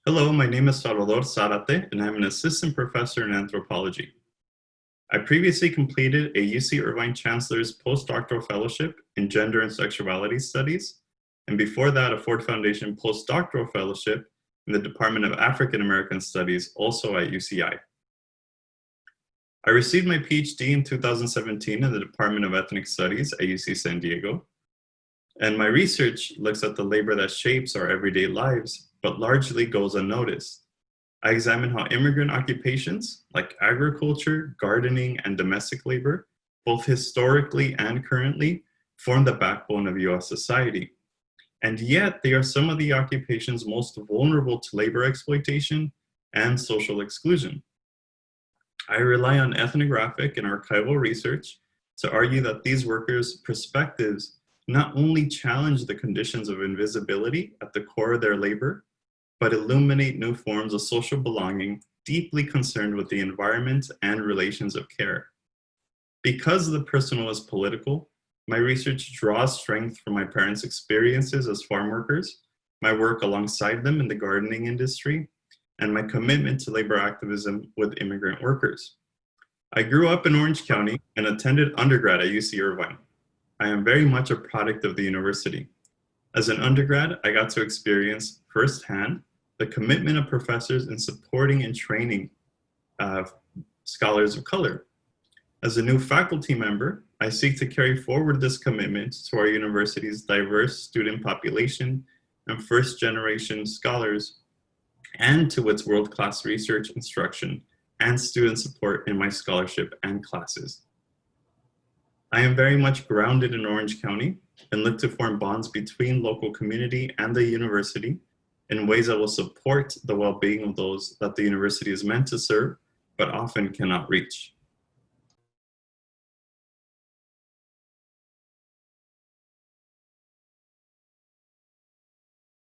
Hello, my name is Salvador Zarate, and I'm an assistant professor in anthropology. I previously completed a UC Irvine Chancellor's Postdoctoral Fellowship in Gender and Sexuality Studies, and before that, a Ford Foundation Postdoctoral Fellowship in the Department of African American Studies, also at UCI. I received my PhD in 2017 in the Department of Ethnic Studies at UC San Diego, and my research looks at the labor that shapes our everyday lives, but largely goes unnoticed. I examine how immigrant occupations like agriculture, gardening, and domestic labor, both historically and currently, form the backbone of US society. And yet, they are some of the occupations most vulnerable to labor exploitation and social exclusion. I rely on ethnographic and archival research to argue that these workers' perspectives not only challenge the conditions of invisibility at the core of their labor, but illuminate new forms of social belonging deeply concerned with the environment and relations of care. Because the personal is political, my research draws strength from my parents' experiences as farm workers, my work alongside them in the gardening industry, and my commitment to labor activism with immigrant workers. I grew up in Orange County and attended undergrad at UC Irvine. I am very much a product of the university. As an undergrad, I got to experience firsthand the commitment of professors in supporting and training scholars of color. As a new faculty member, I seek to carry forward this commitment to our university's diverse student population and first-generation scholars, and to its world-class research, instruction, and student support in my scholarship and classes. I am very much grounded in Orange County and look to form bonds between local community and the university in ways that will support the well-being of those that the university is meant to serve, but often cannot reach.